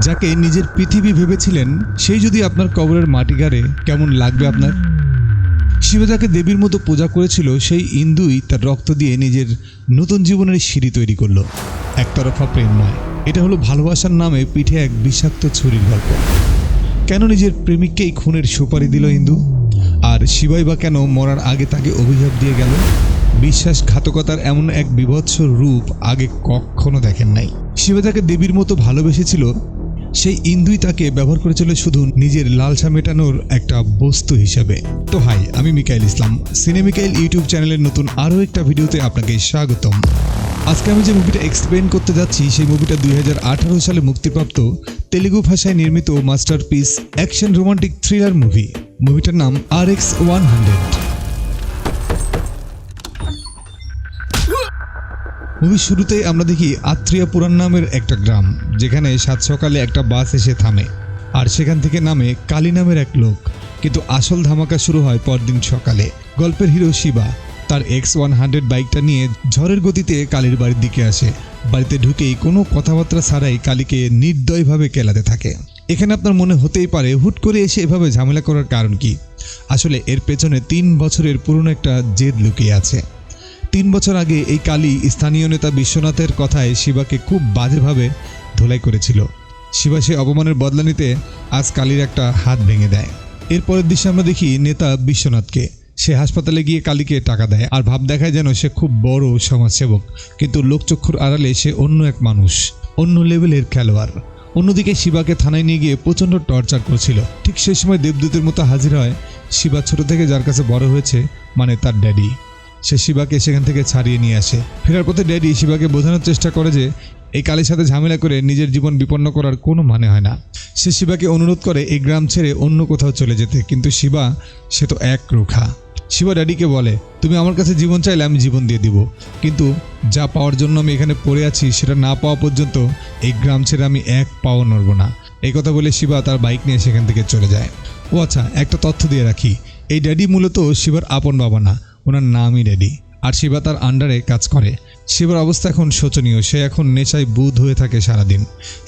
যাকে নিজের পৃথিবী ভেবেছিলেন সেই যদি আপনার কবরের মাটি গাড়ে কেমন লাগবে আপনার? শিবা যাকে দেবীর মতো পূজা করেছিল সেই ইন্দুই তার রক্ত দিয়ে নিজের নতুন জীবনের সিঁড়ি তৈরি করলো। একতরফা প্রেম নয়, এটা হলো ভালোবাসার নামে পিঠে এক বিষাক্ত ছুরির গল্প। কেন নিজের প্রেমিককেই খুনের সুপারি দিল ইন্দু? আর শিবাই বা কেন মরার আগে তাকে অভিশাপ দিয়ে গেল? বিশ্বাসঘাতকতার এমন এক বিভৎস রূপ আগে কখনো দেখেন নাই। শিবা যাকে দেবীর মতো ভালোবেসেছিল সেই ইন্দুই তাকে ব্যবহার করেছিল শুধু নিজের লালসা মেটানোর একটা বস্তু হিসেবে। তো হাই, আমি মিকাইল ইসলাম, সিনেমিকাইল ইউটিউব চ্যানেলের নতুন আরও একটা ভিডিওতে আপনাকে স্বাগতম। আজকে আমি যে মুভিটা এক্সপ্লেন করতে যাচ্ছি সেই মুভিটা 2018 সালে মুক্তিপ্রাপ্ত তেলুগু ভাষায় নির্মিত masterpiece action romantic thriller movie. মুভিটার নাম RX-100। মুভির শুরুতেই আমরা দেখি আত্রিয়াপুরাম নামের একটা গ্রাম, যেখানে সাত সকালে একটা বাস এসে থামে আর সেখান থেকে নামে কালী নামের এক লোক। কিন্তু আসল ধামাকা শুরু হয় পরদিন সকালে। গল্পের হিরো শিবা তার X-100 বাইকটা নিয়ে ঝড়ের গতিতে কালীর বাড়ির দিকে আসে। বাড়িতে ঢুকেই কোনো কথাবার্তা ছাড়াই কালীকে নির্দয়ভাবে কেলাতে থাকে। এখানে আপনার মনে হতেই পারে হুট করে এসে এভাবে ঝামেলা করার কারণ কি? আসলে এর পেছনে 3 বছরের পুরনো একটা জেদ লুকিয়ে আছে। 3 বছর আগে এই কালী স্থানীয় নেতা বিশ্বনাথের কথায় শিবাকে খুব বাজেভাবে ধোলাই করেছিল। শিবা সে অপমানের বদলা নিতে আজ কালীর একটা হাত ভেঙে দেয়। এরপরের দৃশ্যে আমরা দেখি নেতা বিশ্বনাথকে। সে হাসপাতালে গিয়ে কালীকে টাকা দেয় আর ভাব দেখায় যেন সে খুব বড় সমাজসেবক, কিন্তু লোকচক্ষুর আড়ালে সে অন্য এক মানুষ, অন্য লেভেলের খেলোয়াড়। অন্যদিকে শিবাকে থানায় নিয়ে গিয়ে প্রচণ্ড টর্চার করছিল। ঠিক সেই সময় দেবদূতের মতো হাজির হয় শিবা ছোট থেকে যার কাছে বড় হয়েছে, মানে তার ড্যাডি। সে শিবাকে সেখান থেকে ছাড়িয়ে নিয়ে আসে। ফেরার পথে ড্যাডি শিবাকে বোঝানোর চেষ্টা করে যে এই কালীর সাথে ঝামেলা করে নিজের জীবন বিপন্ন করার কোনো মানে হয় না। সে শিবাকে অনুরোধ করে এই গ্রাম ছেড়ে অন্য কোথাও চলে যেতে, কিন্তু শিবা সে তো এক রুখা। শিবা ড্যাডিকে বলে, তুমি আমার কাছে জীবন চাইলে আমি জীবন দিয়ে দিব, কিন্তু যা পাওয়ার জন্য আমি এখানে পড়ে আছি সেটা না পাওয়া পর্যন্ত এই গ্রাম ছেড়ে আমি এক পাও নড়ব না। এই কথা বলে শিবা তার বাইক নিয়ে সেখান থেকে চলে যায়। ও আচ্ছা, একটা তথ্য দিয়ে রাখি, এই ড্যাডি মূলত শিবার আপন বাবা না, ওনার নামই ড্যাডি। আর শিবা তার আন্ডারে কাজ করে। শিবার অবস্থা এখন শোচনীয়। সে এখন নেশায় বুঁদ হয়ে থাকে সারাদিন,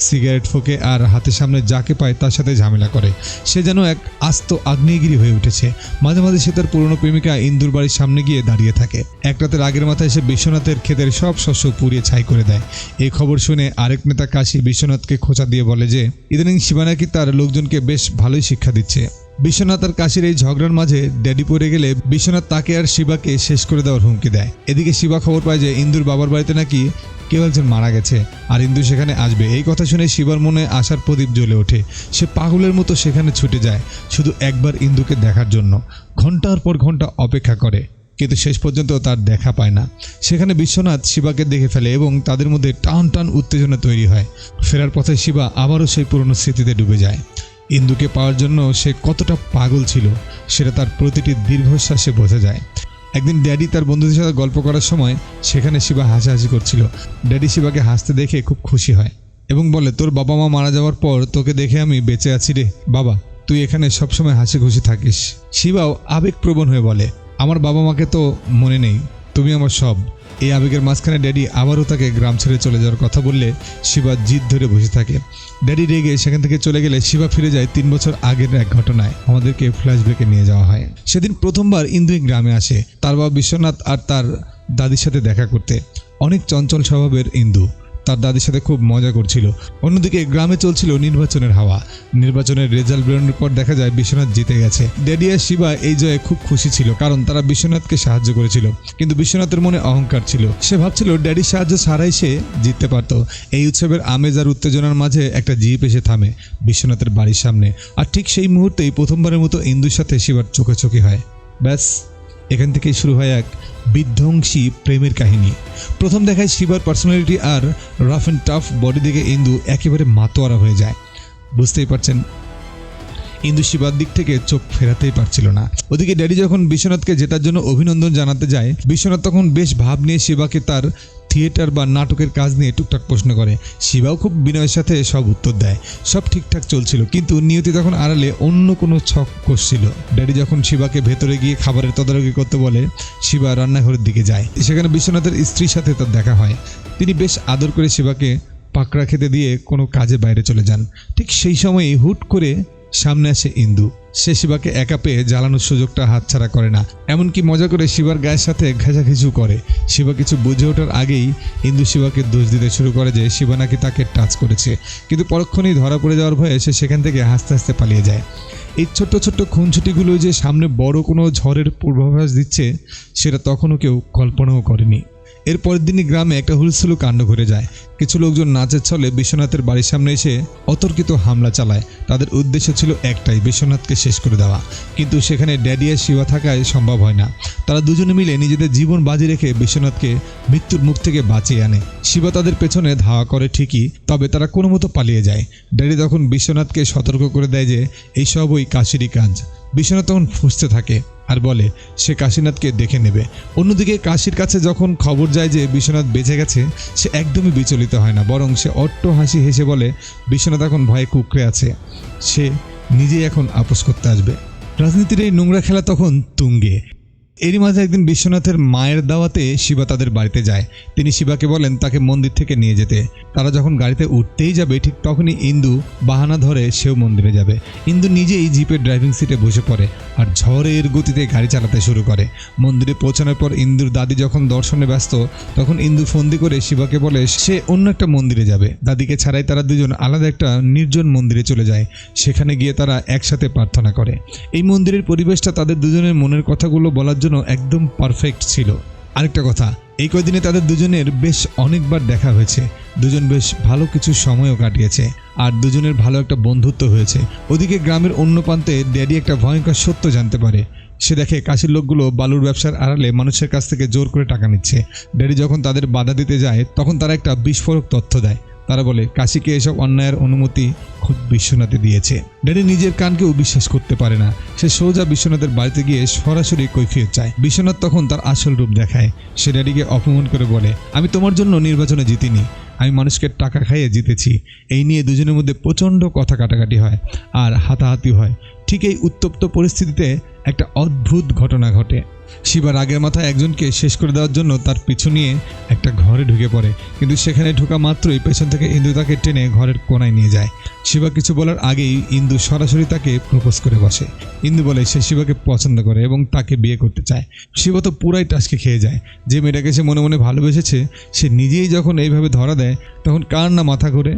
সিগারেট ফোঁকে আর হাতের সামনে যাকে পায় তার সাথে ঝামেলা করে। সে যেন এক আস্ত আগ্নেয়গিরি হয়ে উঠেছে। মাঝে মাঝে সে তার পুরনো প্রেমিকা ইন্দুর বাড়ির সামনে গিয়ে দাঁড়িয়ে থাকে। এক রাতের আগের মাথায় সে বিশ্বনাথের ক্ষেতের সব শস্য পুড়িয়ে ছাই করে দেয়। এই খবর শুনে আরেক নেতা কাশী বিশ্বনাথকে খোঁচা দিয়ে বলে যে ইদানিং শিবা নাকি তার লোকজনকে বেশ ভালোই শিক্ষা দিচ্ছে। বিশ্বনাথ আর কাশীর এই ঝগড়ার মাঝে ড্যাডি পড়ে গেলে বিশ্বনাথ তাকে আর শিবাকে শেষ করে দেওয়ার হুমকি দেয়। এদিকে শিবা খবর পায় যে ইন্দুর বাবার বাড়িতে নাকি কেউ একজন মারা গেছে আর ইন্দু সেখানে আসবে। এই কথা শুনে শিবার মনে আশার প্রদীপ জ্বলে ওঠে। সে পাগলের মতো সেখানে ছুটে যায় শুধু একবার ইন্দুকে দেখার জন্য। ঘন্টার পর ঘন্টা অপেক্ষা করে, কিন্তু শেষ পর্যন্ত তার দেখা পায় না। সেখানে বিশ্বনাথ শিবাকে দেখে ফেলে এবং তাদের মধ্যে টান টান উত্তেজনা তৈরি হয়। ফেরার পথে শিবা আবারও সেই পুরনো স্মৃতিতে ডুবে যায়। ইন্দুকে পাওয়ার জন্য সে কতটা পাগল ছিল সেটা তার প্রতিটি দীর্ঘশ্বাসে বোঝা যায়। একদিন ড্যাডি তার বন্ধুদের সাথে গল্প করার সময় সেখানে শিবা হাসাহাসি করছিল। ড্যাডি শিবাকে হাসতে দেখে খুব খুশি হয় এবং বলে, তোর বাবা মা মারা যাওয়ার পর তোকে দেখে আমি বেঁচে আছি রে বাবা, তুই এখানে সবসময় হাসি খুশি থাকিস। শিবাও আবেগপ্রবণ হয়ে বলে, আমার বাবা মাকে তো মনে নেই, তুমি আমার সব। এই আবেগের মাঝখানে ড্যাডি আবারও তাকে গ্রাম ছেড়ে চলে যাওয়ার কথা বললে শিবা জিদ ধরে বসে থাকে। ড্যাডি রেগে সেখান থেকে চলে গেলে শিবা ফিরে যায় 3 বছর আগের এক ঘটনায়। আমাদেরকে ফ্ল্যাশব্যাকে নিয়ে যাওয়া হয়। সেদিন প্রথমবার ইন্দু গ্রামে আসে তার বাবা বিশ্বনাথ আর তার দাদির সাথে দেখা করতে। অনেক চঞ্চল স্বভাবের ইন্দু তার দাদির সাথে খুব মজা করছিল। অন্যদিকে গ্রামে চলছিল নির্বাচনের হাওয়া। নির্বাচনের রেজাল্ট বেরোনোর পর দেখা যায় বিশ্বনাথ জিতে গেছে। ড্যাডি আর শিবা এই জয়ে খুব খুশি ছিল, কারণ তারা বিশ্বনাথকে সাহায্য করেছিল। কিন্তু বিশ্বনাথের মনে অহংকার ছিল। সে ভাবছিল ড্যাডির সাহায্য ছাড়াই সে জিততে পারত। এই উৎসবের আমেজ আর উত্তেজনার মাঝে একটা জিপ এসে থামে বিশ্বনাথের বাড়ির সামনে। আর ঠিক সেই মুহূর্তেই প্রথমবারের মতো ইন্দুর সাথে শিবার চোখাচোখি হয়। ব্যাস, এখান থেকেই শুরু হয় এক বিধ্বংসী প্রেমের কাহিনী। প্রথম দেখায় শিবার পার্সোনালিটি আর রাফ অ্যান্ড টাফ বডি দেখে ইন্দু একেবারে মাতোয়ারা হয়ে যায়। বুঝতেই পারছেন, ইন্দু শিবার দিক থেকে চোখ ফেরাতেই পারছিল না। ওদিকে ড্যাডি যখন বিশ্বনাথকে জেতার জন্য অভিনন্দন জানাতে যায়, বিশ্বনাথ তখন বেশ ভাব নিয়ে শিবাকে তার থিয়েটার বা নাটকের কাজ নিয়ে টুকটাক প্রশ্ন করে। শিবাও খুব বিনয়ের সাথে সব উত্তর দেয়। সব ঠিকঠাক চলছিল, কিন্তু নিয়তি তখন আড়ালে অন্য কোনো ছক কষছিল। ড্যাডি যখন শিবাকে ভেতরে গিয়ে খাবারের তদারকি করতে বলে, শিবা রান্নাঘরের দিকে যায়। সেখানে বিশ্বনাথের স্ত্রীর সাথে তার দেখা হয়। তিনি বেশ আদর করে শিবাকে পাকড়া খেতে দিয়ে কোনো কাজে বাইরে চলে যান। ঠিক সেই সময়ই হুট করে সামনে আসে ইন্দু। সে শিবাকে একা পেয়ে জ্বালানোর সুযোগটা হাতছাড়া করে না, এমনকি মজা করে শিবার গায়ের সাথে ঘেঁষাঘেঁষু করে। শিবা কিছু বুঝে ওঠার আগেই ইন্দু শিবাকে দোষ দিতে শুরু করে যে শিবা নাকি তাকে টাচ করেছে, কিন্তু পরক্ষণেই ধরা পড়ে যাওয়ার ভয়ে সে সেখান থেকে হাসতে হাসতে পালিয়ে যায়। এই ছোট্ট ছোট্ট খুনছুটিগুলো যে সামনে বড় কোনো ঝড়ের পূর্বাভাস দিচ্ছে সেটা তখনও কেউ কল্পনাও করেনি। এর পরের দিনই গ্রামে একটা হুলস্থুল কাণ্ড ঘটে যায়। কিছু লোকজন নাচের ছলে বিশ্বনাথের বাড়ির সামনে এসে অতর্কিত হামলা চালায়। তাদের উদ্দেশ্য ছিল একটাই, বিশ্বনাথকে শেষ করে দেওয়া। কিন্তু সেখানে ড্যাডি আর শিবা থাকায় সম্ভব হয় না। তারা দুজনে মিলে নিজেদের জীবন বাজি রেখে বিশ্বনাথকে মৃত্যুর মুখ থেকে বাঁচিয়ে আনে। শিবা তাদের পেছনে ধাওয়া করে ঠিকই, তবে তারা কোনো মতো পালিয়ে যায়। ড্যাডি তখন বিশ্বনাথকে সতর্ক করে দেয় যে এইসব ওই কাশিরই কাজ। বিশ্বনাথ তখন ফুঁসতে থাকে আর বলে সে কাশীনাথকে দেখে নেবে। অন্যদিকে কাশীর কাছে যখন খবর যায় যে বিশ্বনাথ বেঁচে গেছে, সে একদমই বিচলিত হয় না, বরং সে অট্ট হাসি হেসে বলে বিশ্বনাথ এখন ভয়ে কুঁকড়ে আছে, সে নিজেই এখন আপোস করতে আসবে। রাজনীতির এই নোংরা খেলা তখন তুঙ্গে। এরই মাঝে একদিন বিশ্বনাথের মায়ের দাওয়াতে শিবা তাদের বাড়িতে যায়। তিনি শিবাকে বলেন তাকে মন্দির থেকে নিয়ে যেতে। তারা যখন গাড়িতে উঠতেই যাবে ঠিক তখনই ইন্দু বাহানা ধরে সেও মন্দিরে যাবে। ইন্দু নিজেই জিপের ড্রাইভিং সিটে বসে পড়ে আর ঝড়ের গতিতে গাড়ি চালাতে শুরু করে। মন্দিরে পৌঁছানোর পর ইন্দুর দাদি যখন দর্শনে ব্যস্ত, তখন ইন্দু ফন্দি করে শিবাকে বলে সে অন্য একটা মন্দিরে যাবে। দাদিকে ছাড়াই তারা দুজন আলাদা একটা নির্জন মন্দিরে চলে যায়। সেখানে গিয়ে তারা একসাথে প্রার্থনা করে। এই মন্দিরের পরিবেশটা তাদের দুজনের মনের কথাগুলো বলার জন্য একদম পারফেক্ট ছিল। আরেকটা কথা, এই কয়দিনে তাদের দুজনের বেশ অনেকবার দেখা হয়েছে। দুজন বেশ ভালো কিছু সময়ও কাটিয়েছে আর দুজনের ভালো একটা বন্ধুত্ব হয়েছে। ওদিকে গ্রামের অন্য প্রান্তে ড্যাডি একটা ভয়ঙ্কর সত্য জানতে পারে। সে দেখে কাশির লোকগুলো বালুর ব্যবসার আড়ালে মানুষের কাছ থেকে জোর করে টাকা নিচ্ছে। ড্যাডি যখন তাদের বাধা দিতে যায় তখন তারা একটা বিস্ফোরক তথ্য দেয়। তারা বলে কাশীকে এসব অন্যায়ের অনুমতি খুব বিশ্বনাথে দিয়েছে। ড্যাডি নিজের কানকেও বিশ্বাস করতে পারে না। সে সোজা বিশ্বনাথের বাড়িতে গিয়ে সরাসরি কৈফিয়ত চায়। বিশ্বনাথ তখন তার আসল রূপ দেখায়। সে ড্যাডিকে অপমান করে বলে আমি তোমার জন্য নির্বাচনে জিতিনি, আমি মানুষকে টাকা খাইয়ে জিতেছি। এই নিয়ে দুজনের মধ্যে প্রচণ্ড কথা কাটাকাটি হয় আর হাতাহাতি হয়। ঠিক এই উত্তপ্ত পরিস্থিতিতে একটা অদ্ভুত ঘটনা ঘটে। শিবা রাগের মাথায় একজনকে শেষ করে দেওয়ার জন্য তার পিছু নিয়ে একটা ঘরে ঢুকে পড়ে, কিন্তু সেখানে ঢোকা মাত্রই পেছন থেকে ইন্দু তাকে টেনে ঘরের কোনায় নিয়ে যায়। শিবা কিছু বলার আগেই ইন্দু সরাসরি তাকে প্রপোজ করে বসে। ইন্দু বলে সে শিবাকে পছন্দ করে এবং তাকে বিয়ে করতে চায়। শিবা তো পুরাই টাসকে খেয়ে যায়। যে মেয়েটাকে সে মনে মনে ভালোবেসেছে সে নিজেই যখন এইভাবে ধরা দেয় তখন কার না মাথা ঘোরে।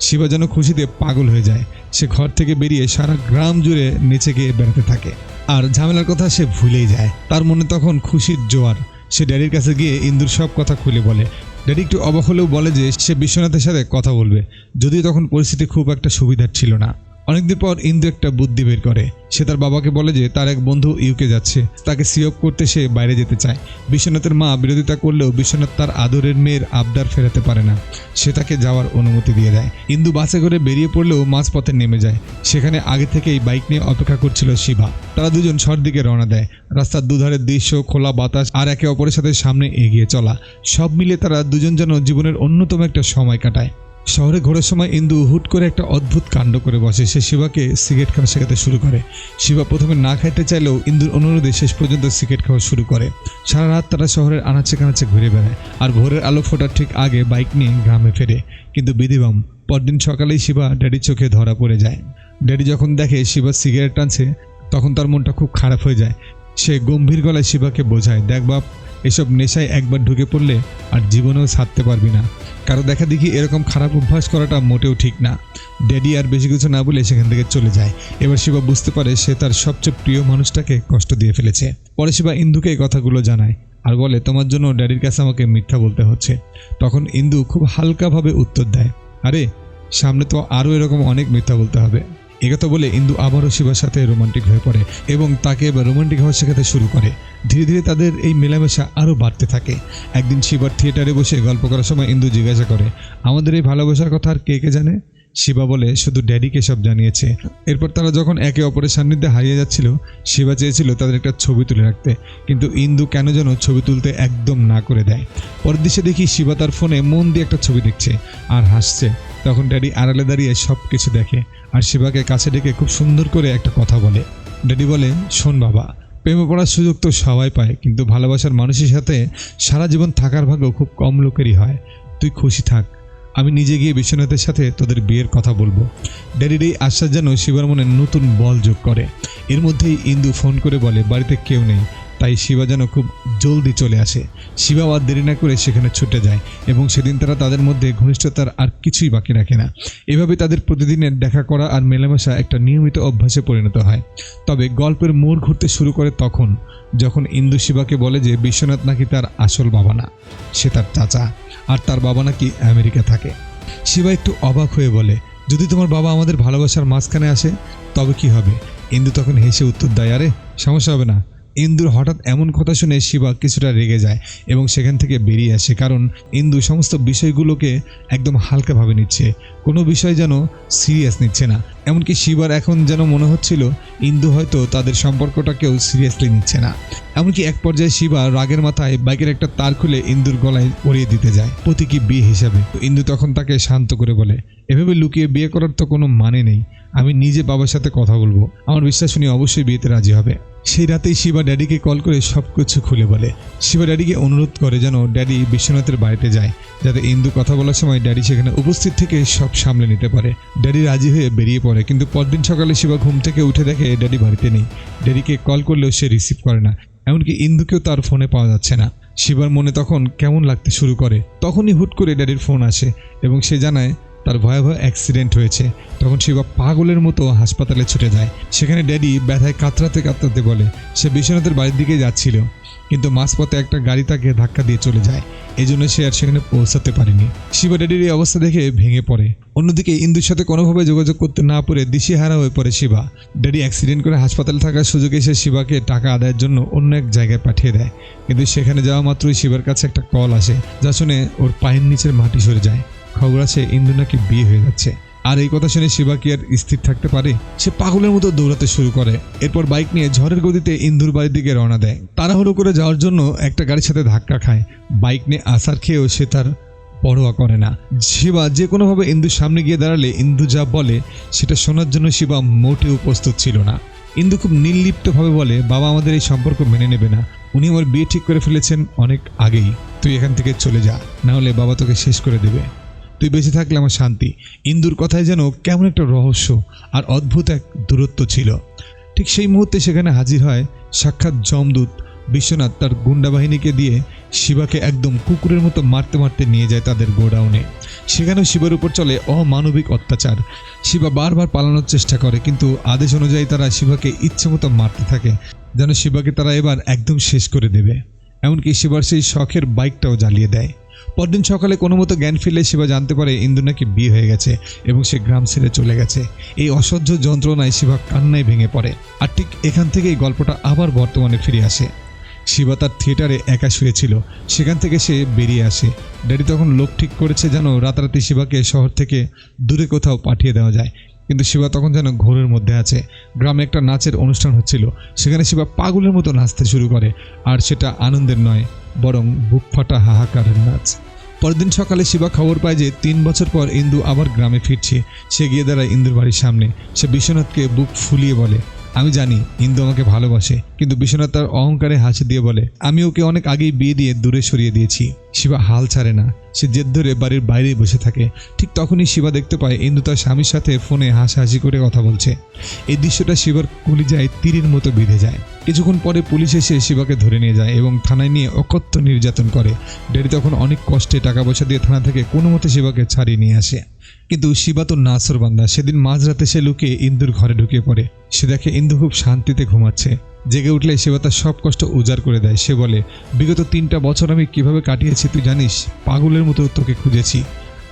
শিবা যেন খুশিতে পাগল হয়ে যায়। সে ঘর থেকে বেরিয়ে সারা গ্রাম জুড়ে নেচে গিয়ে বেড়াতে থাকে আর ঝামেলার কথা সে ভুলেই যায়। তার মনে তখন খুশির জোয়ার। সে ড্যাডির কাছে গিয়ে ইন্দুর সব কথা খুলে বলে। ড্যাডি একটু অবাক হলেও বলে যে সে বিশ্বনাথের সাথে কথা বলবে, যদিও তখন পরিস্থিতি খুব একটা সুবিধার ছিল না। অনেকদিন পর ইন্দু একটা বুদ্ধি বের করে। সে তার বাবাকে বলে যে তার এক বন্ধু ইউকে যাচ্ছে, তাকে সিওপ করতে সে বাইরে যেতে চায়। বিশ্বনাথের মা বিরোধিতা করলেও বিশ্বনাথ তার আদরের মেয়ের আবদার ফেরাতে পারে না। সে তাকে যাওয়ার অনুমতি দিয়ে দেয়। ইন্দু বাসে করে বেরিয়ে পড়লেও মাঝপথে নেমে যায়। সেখানে আগে থেকেই বাইক নিয়ে অপেক্ষা করছিল শিবা। তারা দুজন শহর দিকে রওনা দেয়। রাস্তার দুধারের দৃশ্য, খোলা বাতাস আর একে অপরের সাথে সামনে এগিয়ে চলা, সব মিলে তারা দুজন যেন জীবনের অন্যতম একটা সময় কাটায়। শহরে ঘোরার সময় ইন্দু হুট করে একটা অদ্ভুত কাণ্ড করে বসে। সে শিবাকে সিগারেট খাওয়া শেখাতে শুরু করে। শিবা প্রথমে না খাইতে চাইলেও ইন্দুর অনুরোধে শেষ পর্যন্ত সিগারেট খাওয়া শুরু করে। সারা রাত তারা শহরের আনাচে কানাচে ঘুরে বেড়ায় আর ভোরের আলো ফোটার ঠিক আগে বাইক নিয়ে গ্রামে ফেরে। কিন্তু বিধিবম পরদিন সকালেই শিবা ড্যাডির চোখে ধরা পড়ে যায়। ড্যাডি যখন দেখে শিবা সিগারেট টানছে তখন তার মনটা খুব খারাপ হয়ে যায়। সে গম্ভীর গলায় শিবাকে বোঝায়, দেখ বাপ, এসব নেশায় একবার ঢুকে পড়লে আর জীবনেও ছাড়তে পারবি না। কারো দেখা দেখি এরকম খারাপ অভ্যাস করাটা মোটেও ঠিক না। ড্যাডি আর বেশি কিছু না বলে সেখান থেকে চলে যায়। এবার শিবা বুঝতে পারে সে তার সবচেয়ে প্রিয় মানুষটাকে কষ্ট দিয়ে ফেলেছে। পরে শিবা ইন্দুকে এই কথাগুলো জানায় আর বলে তোমার জন্য ড্যাডির কাছে আমাকে মিথ্যা বলতে হচ্ছে। তখন ইন্দু খুব হালকাভাবে উত্তর দেয়, আরে সামনে তো আরও এরকম অনেক মিথ্যা বলতে হবে। একথা বলে ইন্দু আবারও শিবার সাথে রোমান্টিক হয়ে পড়ে এবং তাকে এবার রোমান্টিক হওয়া শেখাতে শুরু করে। ধীরে ধীরে তাদের এই মেলামেশা আরও বাড়তে থাকে। একদিন শিবার থিয়েটারে বসে গল্প করার সময় ইন্দু জিজ্ঞাসা করে, আমাদের এই ভালোবাসার কথা আর কে কে জানে? শিবা বলে, শুধু ড্যাডিকে সব জানিয়েছে। এরপর তারা যখন একে অপরের সান্নিধ্যে হারিয়ে যাচ্ছিল, শিবা চেয়েছিল তাদের একটা ছবি তুলে রাখতে, কিন্তু ইন্দু কেন যেন ছবি তুলতে একদম না করে দেয়। পরের দিশে দেখি শিবা তার ফোনে মন দিয়ে একটা ছবি দেখছে আর হাসছে। তখন ড্যাডি আড়ালে দাঁড়িয়ে সব কিছু দেখে আর শিবাকে কাছে ডেকে খুব সুন্দর করে একটা কথা বলে। ড্যাডি বলে, শোন বাবা, প্রেমে পড়ার সুযোগ তো সবাই পায়, কিন্তু ভালোবাসার মানুষের সাথে সারা জীবন থাকার ভাগ্য খুব কম লোকেরই হয়। তুই খুশি থাক, আমি নিজে গিয়ে বিশ্বনাথের সাথে তোদের বিয়ের কথা বলবো। ড্যাডির এই আশ্বাস যেন শিবার মনে নতুন বল যোগ করে। এর মধ্যেই ইন্দু ফোন করে বলে বাড়িতে কেউ নেই, তাই শিবা যেন খুব জলদি চলে আসে। শিবা আর দেরি না করে সেখানে ছুটে যায় এবং সেদিন তারা তাদের মধ্যে ঘনিষ্ঠতার আর কিছুই বাকি রাখে না। এভাবে তাদের প্রতিদিনের দেখা করা আর মেলামেশা একটা নিয়মিত অভ্যাসে পরিণত হয়। তবে গল্পের মোড় ঘুরতে শুরু করে তখন, যখন ইন্দু শিবাকে বলে যে বিশ্বনাথ নাকি তার আসল বাবা না, সে তার চাচা, আর তার বাবা নাকি আমেরিকা থাকে। শিবা একটু অবাক হয়ে বলে, যদি তোমার বাবা আমাদের ভালোবাসার মাঝখানে আসে তবে কি হবে? ইন্দু তখন হেসে উত্তর দেয়, আরে সমস্যা হবে না। ইন্দুর হঠাৎ এমন কথা শুনে শিবা কিছুটা রেগে যায় এবং সেখান থেকে বেরিয়ে আসে, কারণ ইন্দু সমস্ত বিষয়গুলোকে একদম হালকাভাবে নিচ্ছে, কোনো বিষয় যেন সিরিয়াস নিচ্ছে না। এমনকি শিবার এখন যেন মনে হচ্ছিল ইন্দু হয়তো তাদের সম্পর্কটাকেও সিরিয়াসলি নিচ্ছে না। এমনকি এক পর্যায়ে শিবা রাগের মাথায় বাইকের একটা তার খুলে ইন্দুর গলায় পরিয়ে দিতে যায় প্রতীকী বিয়ে হিসাবে। ইন্দু তখন তাকে শান্ত করে বলে, এভাবে লুকিয়ে বিয়ে করার তো কোনো মানে নেই, আমি নিজে বাবার সাথে কথা বলবো, আমার বিশ্বাস উনি অবশ্যই বিয়েতে রাজি হবে। সেই রাতেই শিবা ড্যাডিকে কল করে সব কিছু খুলে বলে। শিবা ড্যাডিকে অনুরোধ করে যেন ড্যাডি বিশ্বনাথের বাড়িতে যায়, যাতে ইন্দু কথা বলার সময় ড্যাডি সেখানে উপস্থিত থেকে সব সামলে নিতে পারে। ড্যাডি রাজি হয়ে বেরিয়ে পড়ে, কিন্তু পরদিন সকালে শিবা ঘুম থেকে উঠে দেখে ড্যাডি বাড়িতে নেই। ড্যাডিকে কল করলেও সে রিসিভ করে না, এমনকি ইন্দুকেও তার ফোনে পাওয়া যাচ্ছে না। শিবার মনে তখন কেমন লাগতে শুরু করে। তখনই হুট করে ড্যাডির ফোন আসে এবং সে জানায় তার ভয়াবহ অ্যাক্সিডেন্ট হয়েছে। তখন শিবা পাগলের মতো হাসপাতালে ছুটে যায়। সেখানে ড্যাডি ব্যথায় কাতরাতে কাতরাতে বলে সে বিশ্বনাথের বাড়ির দিকে যাচ্ছিল, কিন্তু মাঝপথে একটা গাড়ি তাকে ধাক্কা দিয়ে চলে যায়, এজন্য সে আর সেখানে পৌঁছাতে পারেনি। শিবা ড্যাডির এই অবস্থা দেখে ভেঙে পড়ে। অন্যদিকে ইন্দুর সাথে কোনোভাবে যোগাযোগ করতে না পেরে দিশেহারা হয়ে পড়ে শিবা। ড্যাডি অ্যাক্সিডেন্ট করে হাসপাতালে থাকার সুযোগে এসে শিবাকে টাকা আদায়ের জন্য অন্য এক জায়গায় পাঠিয়ে দেয়, কিন্তু সেখানে যাওয়া মাত্রই শিবার কাছে একটা কল আসে, যা শুনে ওর পায়ের নিচের মাটি সরে যায়। খবর আছে ইন্দু নাকি বিয়ে হয়ে যাচ্ছে। আর এই কথা শুনে শিবা কি আর স্থির থাকতে পারে? সে পাগলের মতো দৌড়াতে শুরু করে। এরপর বাইক নিয়ে ঝড়ের গতিতে ইন্দুর বাড়ির দিকে রওনা দেয়। তাড়াহুড়ো করে যাওয়ার জন্য একটা গাড়ির সাথে ধাক্কা খায়। বাইক নিয়ে আসার খেয়েও সে তার পরোয়া করে না। শিবা যে কোনোভাবে ইন্দুর সামনে গিয়ে দাঁড়ালে ইন্দু যা বলে সেটা শোনার জন্য শিবা মোটেও প্রস্তুত ছিল না। ইন্দু খুব নির্লিপ্তভাবে বলে, বাবা আমাদের এই সম্পর্ক মেনে নেবে না, উনি আমার বিয়ে ঠিক করে ফেলেছেন অনেক আগেই, তুই এখান থেকে চলে যা, না হলে বাবা তোকে শেষ করে দেবে, তুই বেঁচে থাকলে আমার শান্তি। ইন্দুর কথায় যেন কেমন একটা রহস্য আর অদ্ভুত এক দূরত্ব ছিল। ঠিক সেই মুহূর্তে সেখানে হাজির হয় সাক্ষাৎ যমদূত বিশ্বনাথ। তার গুন্ডা বাহিনীকে দিয়ে শিবাকে একদম কুকুরের মতো মারতে মারতে নিয়ে যায় তাদের গোডাউনে। সেখানেও শিবার উপর চলে অমানবিক অত্যাচার। শিবা বারবার পালানোর চেষ্টা করে, কিন্তু আদেশ অনুযায়ী তারা শিবাকে ইচ্ছে মতো মারতে থাকে, যেন শিবাকে তারা এবার একদম শেষ করে দেবে। এমনকি শিবার সেই শখের বাইকটাও জ্বালিয়ে দেয়। পরদিন সকালে কোনো মতো জ্ঞান ফিরলে শিবা জানতে পারে ইন্দু নাকি বিয়ে হয়ে গেছে এবং সে গ্রাম ছেড়ে চলে গেছে। এই অসহ্য যন্ত্রণায় শিবা কান্নায় ভেঙে পড়ে। আর ঠিক এখান থেকেই গল্পটা আবার বর্তমানে ফিরে আসে। শিবা তার থিয়েটারে একা শুয়েছিল, সেখান থেকে সে বেরিয়ে আসে। ড্যাডি তখন লোক ঠিক করেছে যেন রাতারাতি শিবাকে শহর থেকে দূরে কোথাও পাঠিয়ে দেওয়া যায়, কিন্তু শিবা তখন যেন ঘোরের মধ্যে আছে। গ্রামে একটা নাচের অনুষ্ঠান হচ্ছিল, সেখানে শিবা পাগলের মতো নাচতে শুরু করে, আর সেটা আনন্দের নয় বরং বুক ফাটা হাহাকারের নাচ। পরদিন সকালে শিবা খবর পায় যে 3 বছর পর ইন্দু আবার গ্রামে ফিরছে। সে গিয়ে দাঁড়ায় ইন্দুর বাড়ির সামনে। সে বিশ্বনাথকে বুক ফুলিয়ে বলে, আমি জানি ইন্দু আমাকে ভালোবাসে, কিন্তু বিশ্বনাথ তার অহংকারে হাসি দিয়ে বলে, আমি ওকে অনেক আগেই বিয়ে দিয়ে দূরে সরিয়ে দিয়েছি। শিবা হাল ছাড়ে না, সে জেদ ধরে বাড়ির বাইরেই বসে থাকে। ঠিক তখনই শিবা দেখতে পায় ইন্দু তার স্বামীর সাথে ফোনে হাসাহাসি করে কথা বলছে। এই দৃশ্যটা শিবার কলিজায় তীরের মতো বিঁধে যায়। কিছুক্ষণ পরে পুলিশ এসে শিবাকে ধরে নিয়ে যায় এবং থানায় নিয়ে অকথ্য নির্যাতন করে। ড্যাডি তখন অনেক কষ্টে টাকা পয়সা দিয়ে থানা থেকে কোনো মতে শিবাকে ছাড়িয়ে নিয়ে আসে। কিন্তু শিবা তো নাছরবান্দা। সেদিন মাঝরাতে সে লুকিয়ে ইন্দুর ঘরে ঢুকে পড়ে। সে দেখে ইন্দু খুব শান্তিতে ঘুমাচ্ছে। জেগে উঠলে শিবা তার সব কষ্ট উজাড় করে দেয়। সে বলে, বিগত 3টা বছর আমি কিভাবে কাটিয়েছি তুই জানিস? পাগলের মতো তোকে খুঁজেছি।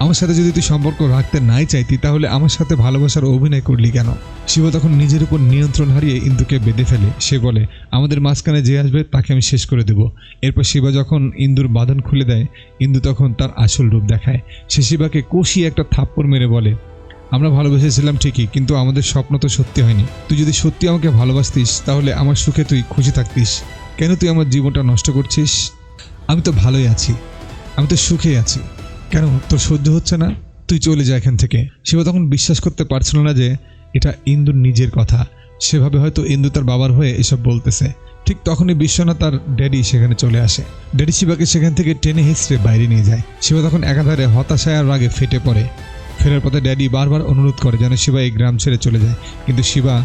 আমার সাথে যদি তুই সম্পর্ক রাখতে নাই চাইতি তাহলে আমার সাথে ভালোবাসার অভিনয় করলি কেন? শিবা তখন নিজের উপর নিয়ন্ত্রণ হারিয়ে ইন্দুকে বেঁধে ফেলে। সে বলে, আমাদের মাঝখানে যে আসবে তাকে আমি শেষ করে দেব। এরপর শিবা যখন ইন্দুর বাঁধন খুলে দেয়, ইন্দু তখন তার আসল রূপ দেখায়। সে শিবাকে কষিয়ে একটা থাপ্পড় মেরে বলে, আমরা ভালোবেসেছিলাম ঠিকই, কিন্তু আমাদের স্বপ্ন তো সত্যি হয়নি। তুই যদি সত্যি আমাকে ভালোবাসতিস তাহলে আমার সুখে তুই খুশি থাকতিস। কেন তুই আমার জীবনটা নষ্ট করছিস? আমি তো ভালোই আছি, আমি তো সুখেই আছি। কেন তোর সহ্য হচ্ছে না? তুই চলে যা এখান থেকে। শিবা তখন বিশ্বাস করতে পারছিল না যে এটা ইন্দুর নিজের কথা। সেভাবে হয়তো ইন্দু তার বাবার হয়ে এসব বলতেছে, ঠিক তখনই বিশ্বনাথ তার ড্যাডি সেখানে চলে আসে। ড্যাডি শিবাকে সেখান থেকে টেনে হিঁচড়ে বাইরে নিয়ে যায়। শিবা তখন একাধারে হতাশায় আর রাগে ফেটে পড়ে। ফেরার পথে ড্যাডি বারবার অনুরোধ করে যেন শিবা এই গ্রাম ছেড়ে চলে যায়, কিন্তু শিবা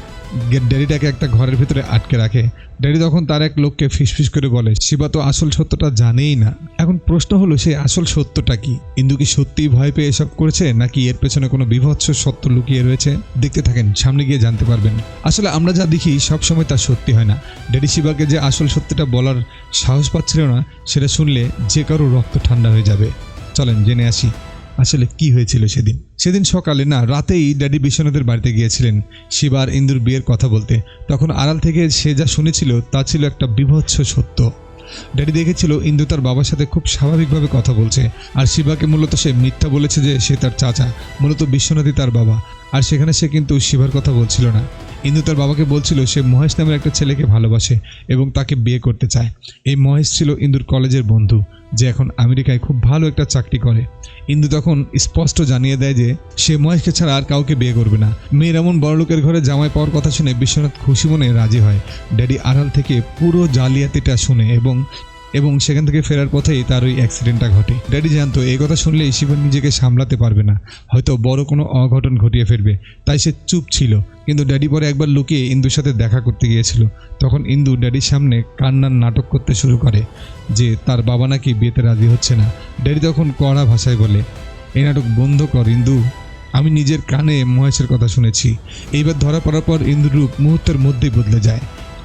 ড্যাডিটাকে একটা ঘরের ভিতরে আটকে রাখে। ড্যাডি তখন তার এক লোককে ফিসফিস করে বলে শিবা তো আসল সত্যটা জানেই না। এখন প্রশ্ন হলো সেই আসল সত্যটা কি? ইন্দু কি সত্যিই ভয় পেয়ে এসব করেছে, নাকি এর পেছনে কোনো বিভৎস সত্য লুকিয়ে রয়েছে? দেখতে থাকেন, সামনে গিয়ে জানতে পারবেন। আসলে আমরা যা দেখি সবসময় তা সত্যি হয় না। ড্যাডি শিবাকে যে আসল সত্যটা বলার সাহস পাচ্ছিল না, সেটা শুনলে যে কারো রক্ত ঠান্ডা হয়ে যাবে। চলেন জেনে আসি আসলে কি হয়েছিল সেদিন সকালে না রাতেই ড্যাডি বিশ্বনাথের বাড়িতে গিয়েছিলেন শিবা আর ইন্দুর বিয়ের কথা বলতে। তখন আড়াল থেকে সে যা শুনেছিল তা ছিল একটা বিভৎস সত্য। ড্যাডি দেখেছিল ইন্দু তার বাবার সাথে খুব স্বাভাবিকভাবে কথা বলছে, আর শিবাকে মূলত সে মিথ্যা বলেছে যে সে তার চাচা, মূলত বিশ্বনাথই তার বাবা। আর সেখানে সে কিন্তু শিবার কথা বলছিল না। ইন্দু তার বাবাকে বলছিল সে মহেশ নামের একটা ছেলেকে ভালোবাসে এবং তাকে বিয়ে করতে চায়। এই মহেশ ছিল ইন্দুর কলেজের বন্ধু, যে এখন আমেরিকায় খুব ভালো একটা চাকরি করে। ইন্দু তখন স্পষ্ট জানিয়ে দেয় যে সে মহেশকে ছাড়া আর কাউকে বিয়ে করবে না। মেয়ের এমন বড়লোকের ঘরে জামাই পাওয়ার কথা শুনে বিশ্বনাথ খুশি মনে রাজি হয়। ড্যাডি আড়াল থেকে পুরো জালিয়াতিটা শুনে এবং সেখান থেকে ফেরার পথেই তার ওই অ্যাক্সিডেন্টটা ঘটে। ড্যাডি জানতো এই কথা শুনলেই শিবা নিজেকে সামলাতে পারবে না, হয়তো বড় কোনো অঘটন ঘটিয়ে ফেলবে, তাই সে চুপ ছিল। কিন্তু ড্যাডি পরে একবার লুকিয়ে ইন্দুর সাথে দেখা করতে গিয়েছিল। তখন ইন্দু ড্যাডির সামনে কান্নার নাটক করতে শুরু করে যে তার বাবা নাকি বিয়েতে রাজি হচ্ছে না। ড্যাডি তখন কড়া ভাষায় বলে, এই নাটক বন্ধ কর ইন্দু, আমি নিজের কানে মহেশের কথা শুনেছি। এইবার ধরা পড়ার পর ইন্দুর রূপ মুহূর্তের মধ্যেই বদলে যায়।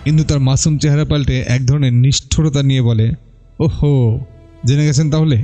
ইন্দু তার মাসুম চেহারা পাল্টে এক ধরনের নিষ্ঠুরতা নিয়ে বলে, ওহো, জেনে গেছেন তাহলে?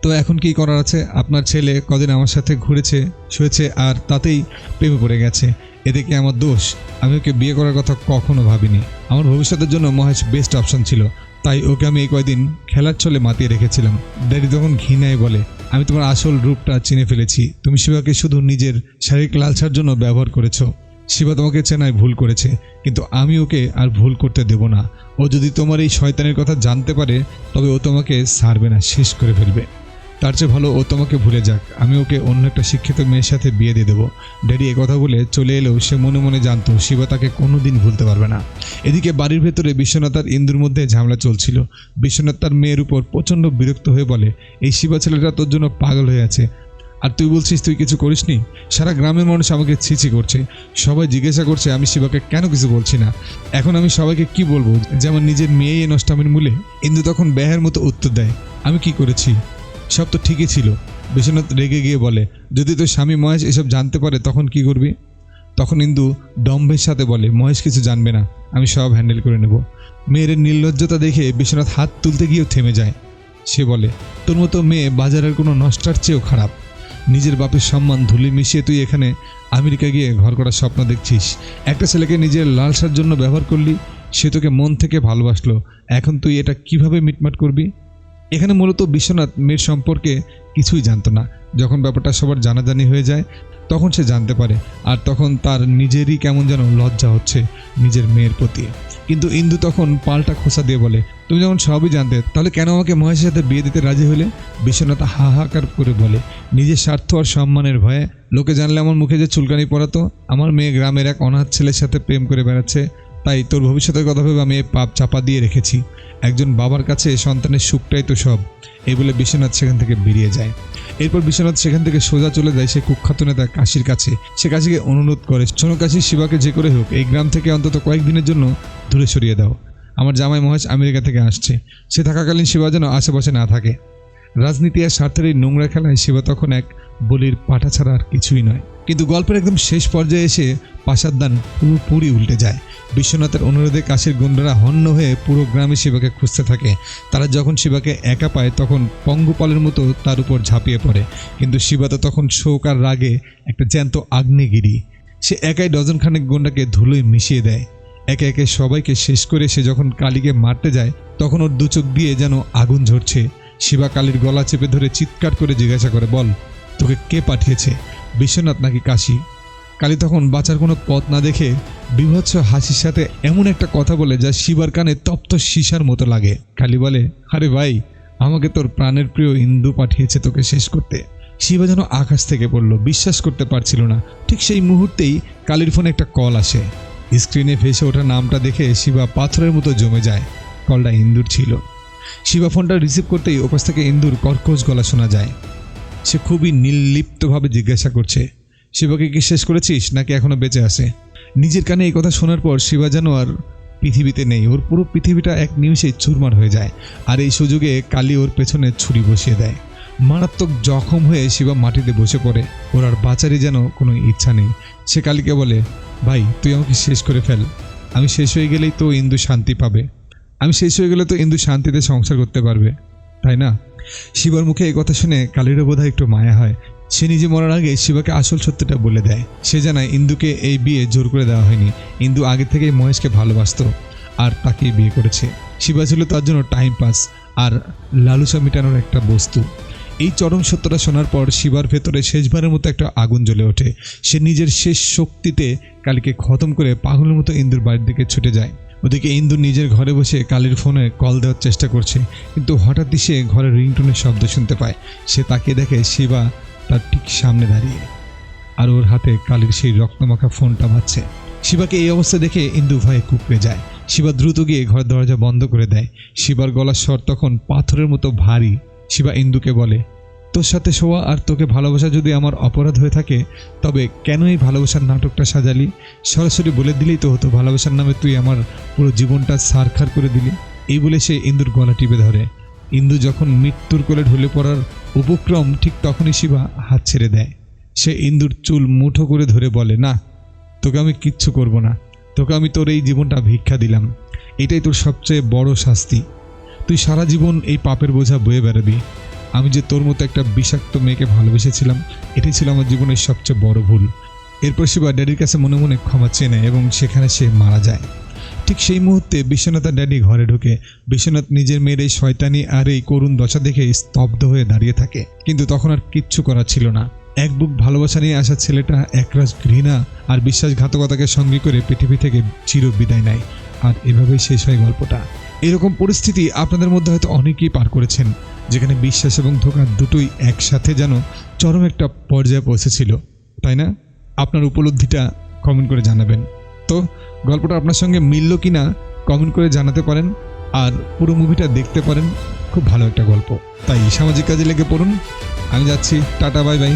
তো এখন কি করার আছে? আপনার ছেলে কদিন আমার সাথে ঘুরেছে, শুয়েছে, আর তাতেই প্রেমে পড়ে গেছে। এতে কি আমার দোষ? আমি ওকে বিয়ে করার কথা কখনো ভাবিনি। আমার ভবিষ্যতের জন্য মহেশ বেস্ট অপশন ছিল, তাই ওকে আমি এই কয়দিন খেলার ছলে মাতিয়ে রেখেছিলাম। ড্যাডি তখন ঘৃণায় বলে, আমি তোমার আসল রূপটা চিনে ফেলেছি। তুমি শিবাকে শুধু নিজের শারীরিক লালসার জন্য ব্যবহার করেছো। শিবা তোমাকে চেনায় ভুল করেছে, কিন্তু আমি ওকে আর ভুল করতে দেব না। ও যদি তোমার এই শয়তানের কথা জানতে পারে তবে ও তোমাকে ছাড়বে না, শেষ করে ফেলবে। তার চেয়ে ভালো ও তোমাকে ভুলে যাক, আমি ওকে অন্য একটা শিক্ষিত মেয়ের সাথে বিয়ে দিয়ে দেবো। ড্যাডি কথা বলে চলে এলেও সে মনে মনে জানতো শিবা তাকে কোনোদিন ভুলতে পারবে না। এদিকে বাড়ির ভেতরে বিশ্বনাথ আর ইন্দুর মধ্যে ঝামেলা চলছিল। বিশ্বনাথ তার মেয়ের উপর প্রচণ্ড বিরক্ত হয়ে বলে, এই শিবা ছেলেটা তোর জন্য পাগল হয়ে আছে, আর তুই বলছিস তুই কিছু করিসনি? সারা গ্রামের মানুষ আমাকে ছিছি করছে, সবাই জিজ্ঞাসা করছে আমি শিবাকে কেন কিছু বলছি না। এখন আমি সবাইকে কি বলবো যে আমার নিজের মেয়েই এই নষ্টামির মূলে? ইন্দু তখন ব্যাহের মতো উত্তর দেয়, আমি কি করেছি? সব তো ঠিকই ছিল। বিশ্বনাথ রেগে গিয়ে বলে, যদি তোর স্বামী মহেশ এসব জানতে পারে তখন কি করবি? তখন ইন্দু দম্ভের সাথে বলে, মহেশ কিছু জানবে না, আমি সব হ্যান্ডেল করে নেব। মেয়ের নির্লজ্জতা দেখে বিশ্বনাথ হাত তুলতে গিয়েও থেমে যায়। সে বলে, তোর মতো মেয়ে বাজারের কোনো নষ্টার চেয়েও খারাপ। নিজের বাপের সম্মান ধুলি মিশিয়ে তুই এখানে আমেরিকা গিয়ে ঘর করার স্বপ্ন দেখছিস। একটা ছেলেকে নিজের লালসার জন্য ব্যবহার করলি, সে তোকে মন থেকে ভালোবাসলো, এখন তুই এটা কিভাবে মিটমাট করবি? এখানে মূলত বিশ্বনাথ মেয়ের সম্পর্কে কিছুই জানতো না। যখন ব্যাপারটা সবার জানাজানি হয়ে যায় তখন সে জানতে পারে, আর তখন তার নিজেরই কেমন যেন লজ্জা হচ্ছে নিজের মেয়ের প্রতি। কিন্তু ইন্দু তখন পাল্টা খোঁচা দিয়ে বলে, তুমি যখন সবই জানতে তাহলে কেন আমাকে মহেশের সাথে বিয়ে দিতে রাজি হলে? বিশ্বনাথ হাহাকার করে বলে, নিজের স্বার্থ আর সম্মানের ভয়ে। লোকে জানলে আমার মুখে যে চুলকানি পড়াতো। আমার মেয়ে গ্রামের এক অনাথ ছেলের সাথে প্রেম করে বেড়াচ্ছে, তাই তোর ভবিষ্যতের কথা ভেবে আমি এই পাপ চাপা দিয়ে রেখেছি। একজন বাবার কাছে সন্তানের সুখটাই তো সব। এই বলে বিশ্বনাথ সেখান থেকে বেরিয়ে যায়। এরপর বিশ্বনাথ সেখান থেকে সোজা চলে যায় সে কুখ্যাত নেতা কাশির কাছে। সে কাশিকে অনুরোধ করে, শোনো কাশি, শিবাকে যে করে হোক এই গ্রাম থেকে অন্তত কয়েকদিনের জন্য দূরে সরিয়ে দাও। আমার জামাই মহেশ আমেরিকা থেকে আসছে, সে থাকাকালীন শিবা যেন আশেপাশে না থাকে। রাজনীতি আর স্বার্থের এই নোংরা খেলায় শিবা তখন এক বলির পাঠা ছাড়া আর কিছুই নয়। কিন্তু গল্পের একদম শেষ পর্যায়ে এসে পাশার পুরোপুরি উল্টে যায়। বিশ্বনাথের অনুরোধে কাশীর গুন্ডারা হন্য হয়ে পুরো গ্রামে শিবাকে খুঁজতে থাকে। তারা যখন শিবাকে একা পায় তখন পঙ্গপালের মতো তার উপর ঝাঁপিয়ে পড়ে। কিন্তু শিবা তো তখন শোক আর রাগে একটা জ্যান্ত আগ্নেয়গিরি। সে একাই ডজন খানেক গুন্ডাকে ধুলোয় মিশিয়ে দেয়। একে একে সবাইকে শেষ করে সে যখন কালীকে মারতে যায় তখন ওর দু চোখ দিয়ে যেন আগুন ঝরছে। শিবা কালীর গলা চেপে ধরে চিৎকার করে জিজ্ঞাসা করে, বল তোকে কে পাঠিয়েছে, বিশ্বনাথ নাকি কাশী? কালী তখন বাঁচার কোনো পথ না দেখে বিভৎস হাসির সাথে এমন একটা কথা বলে যা শিবার কানে তপ্ত সীসার মতো লাগে। কালী বলে, আরে ভাই, আমাকে তোর প্রাণের প্রিয় ইন্দু পাঠিয়েছে তোকে শেষ করতে। শিবা যেন আকাশ থেকে পড়লো, বিশ্বাস করতে পারছিল না। ঠিক সেই মুহূর্তেই কালীর ফোনে একটা কল আসে। স্ক্রিনে ভেসে ওঠা নামটা দেখে শিবা পাথরের মতো জমে যায়। কলটা ইন্দুর ছিল। শিবা ফোনটা রিসিভ করতেই ওপাশ থেকে ইন্দুর কর্কশ গলা শোনা যায়। সে খুবই নির্লিপ্তভাবে জিজ্ঞাসা করছে, শিবাকে কি শেষ করেছিস নাকি এখনো বেঁচে আছে? নিজের কানে এই কথা শোনার পর শিবা যেন আর পৃথিবীতে নেই। ওর পুরো পৃথিবীটা এক নিমিষেই চুরমার হয়ে যায়। আর এই সুযোগে কালী ওর পেছনে ছুরি বসিয়ে দেয়। মারাত্মক জখম হয়ে শিবা মাটিতে বসে পড়ে। ওর আর বাঁচারই যেন কোনো ইচ্ছা নেই। সে কালীকে বলে, ভাই তুই আমাকে শেষ করে ফেল। আমি শেষ হয়ে গেলেই তো ইন্দু শান্তি পাবে। আমি শেষ হয়ে গেলে তো ইন্দু শান্তিতে সংসার করতে পারবে, তাই না? শিবার মুখে এই কথা শুনে কালীরও বোধহয় একটু মায়া হয়। সে নিজে মরার আগে শিবাকে আসল সত্যটা বলে দেয়। সে জানায় ইন্দুকে এই বিয়ে জোর করে দেওয়া হয়নি। ইন্দু আগে থেকেই মহেশকে ভালোবাসতো আর তাকেই বিয়ে করেছে। শিবা ছিল তার জন্য টাইম পাস আর লালসা মেটানোর একটা বস্তু। এই চরম সত্যটা শোনার পর শিবার ভেতরে শেষবারের মতো একটা আগুন জ্বলে ওঠে। সে নিজের শেষ শক্তিতে কালীকে খতম করে পাগলের মতো ইন্দুর বাড়ির দিকে ছুটে যায়। ওদিকে ইন্দু নিজের ঘরে বসে কালীর ফোনে কল দেওয়ার চেষ্টা করছে, কিন্তু হঠাৎই সে ঘরের রিংটোনের শব্দ শুনতে পায়। সে তাকিয়ে দেখে শিবা তার ঠিক সামনে দাঁড়িয়ে, আর ওর হাতে কালীর সেই রক্তমাখা ফোনটা বাজছে। শিবাকে এই অবস্থা দেখে ইন্দু ভয়ে কুঁকড়ে যায়। শিবা দ্রুত গিয়ে ঘরের দরজা বন্ধ করে দেয়। শিবার গলার স্বর তখন পাথরের মতো ভারী। শিবা ইন্দুকে বলে, তোর সাথে শোয়া আর তোকে ভালোবাসা যদি আমার অপরাধ হয়ে থাকে, তবে কেন এই ভালোবাসার নাটকটা সাজালি? সরাসরি বলে দিলেই তো হতো, ভালোবাসার নামে তুই আমার পুরো জীবনটা ছারখার করে দিলি। এই বলে সে ইন্দুর গলা টিপে ধরে। ইন্দু যখন মৃত্যুর কোলে ঢলে পড়ার উপক্রম, ঠিক তখনই শিবা হাত ছেড়ে দেয়। সে ইন্দুর চুল মুঠো করে ধরে বলে, না, তোকে আমি কিচ্ছু করব না। তোকে আমি তোর এই জীবনটা ভিক্ষা দিলাম। এটাই তোর সবচেয়ে বড় শাস্তি। তুই সারা জীবন এই পাপের বোঝা বয়ে বেড়াবি। আমি যে তোর মতো একটা বিষাক্ত মেয়েকে ভালোবেসেছিলাম, এটাই ছিল আমার জীবনের সবচেয়ে বড় ভুল। এরপর শিবা ড্যাডির কাছে মনে মনে ক্ষমা চেয়ে নেয় এবং সেখানে সে মারা যায়। ঠিক সেই মুহূর্তে বিশ্বনাথ আর ড্যাডি ঘরে ঢোকে। বিশ্বনাথ নিজের মেয়ের এই শয়তানি আর এই করুণ দশা দেখে স্তব্ধ হয়ে দাঁড়িয়ে থাকে। কিন্তু তখন আর কিচ্ছু করার ছিল না। এক বুক ভালোবাসা নিয়ে আসা ছেলেটা একরাশ ঘৃণা আর বিশ্বাসঘাতকতাকে সঙ্গে করে পৃথিবী থেকে চির বিদায় নেয়। আর এভাবেই শেষ হয় গল্পটা। এরকম পরিস্থিতি আপনাদের মধ্যে হয়তো অনেকেই পার করেছেন, যেখানে বিশ্বাস এবং ধোঁকা দুটোই একসাথে যেন চরম একটা পর্যায়ে পৌঁছেছিল, তাই না? আপনার উপলব্ধিটা কমেন্ট করে জানাবেন। তো গল্পটা আপনার সঙ্গে মিলল কি না কমেন্ট করে জানাতে পারেন। আর পুরো মুভিটা দেখতে পারেন, খুব ভালো একটা গল্প। তাই সামাজিক কাজে লেগে পড়ুন। আমি যাচ্ছি, টাটা, বাই বাই।